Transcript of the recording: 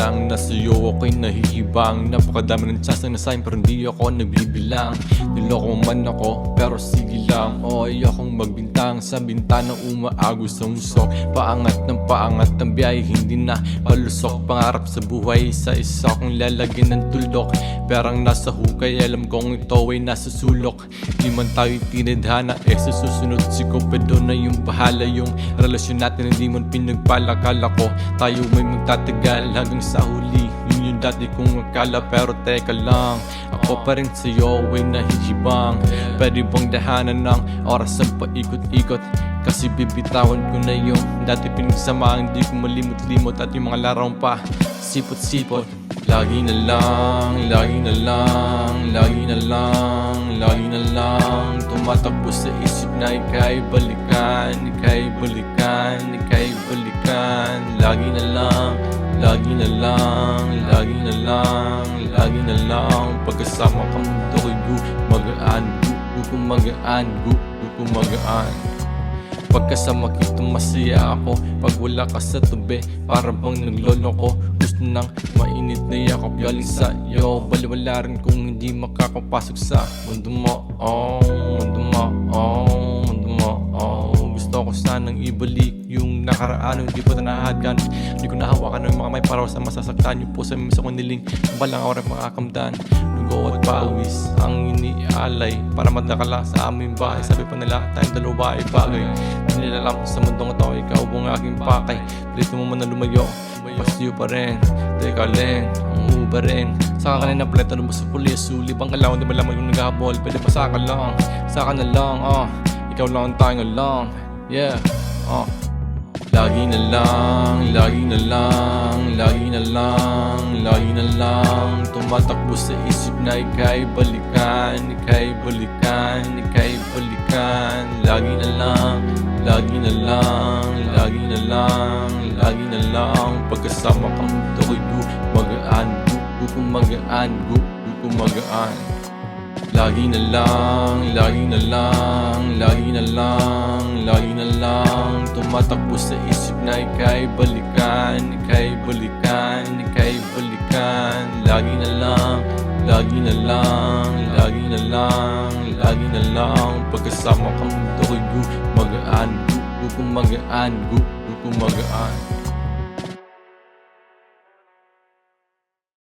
lang na sa'yo ako'y nahihibang. Napakadami ng chance na sign pero hindi ako nagbibilang. Niloko man ako pero sige lang. O ayokong magbintang sa bintana umaagos sa usok. Paangat ng biyahe hindi na palusok. Pangarap sa buhay sa isa kong lalagyan ng tuldok. Perang nasa hukay alam kong ito ay nasa sulok. Di man tayo tinadhana sa susunod si Cupido na yung bahala. Yung relasyon natin hindi man pinagpalakala ko. Tayo may magtatagal hanggang sa huli. Yun yung dati kong akala pero teka lang, ako pa rin sa'yo ay nahihibang. Pwede bang dahanan ng oras ang paikot-ikot? Kasi bibitawan ko na yung dati pinagsamahan. Hindi ko malimot-limot at yung mga larong pa sipot-sipot. Lagi na lang, lagi na lang, lagi na lang, lagi na lang tumatakbo sa isip na ika'y balikan, ika'y balikan, ika'y balikan. Lagi na lang, lagi na lang, lagi na lang, lagi na lang pagkasama ka mundo ko'y gumagaan, gumagaan, gumagaan. Pagkasama kita masaya ako. Pag wala ka sa tabi para bang naglolo ko. Gusto nang mainit na yakap galing sa'yo. Baliwala rin kung hindi makakapasok sa mundo mo. Oh, mundo mo, oh, mundo mo, oh. Gusto ko sanang ibalik yung nakaraan. Hindi ko na nahahadgan. Hindi ko nahawakan ng mga may paraw sa masasaktan. Yung puso may sa kuniling balang oras makakamdan. Dugo at pawis ang inialay para madakala sa aming bahay. Sabi pa nila tayong dalawa ay bagay. Hindi nila alam sa mundong ito ikaw ang aking pakay. Dito mo man na lumayo, pasiyo pa rin. Teka lang, ang uba rin. Saka ka na napaleta lumos sa pulis. Sulib ang kalaw, di ba lamang yung naghahabol. Pwede pa saka lang, saka na lang. Ikaw lang ang tayong lang, yeah. Lagi na lang, lagi na lang, lagi na lang, lagi na lang tumatakbo sa isip na ika'y balikan, ika'y balikan, ika'y balikan. Lagi na lang, lagi na lang, lagi na lang, lagi na lang pagkasama ka mundo ko'y gumagaan, gumagaan, gumagaan. Lagi na lang, lagi na lang, lagi na lang, lagi na lang tumatakbo sa isip na ika'y balikan, ika'y balikan, ika'y balikan. Lagi na lang, lagi na lang, lagi na lang, lagi na lang pagkasama ka mundo ko'y gumagaan, gumagaan, gumagaan.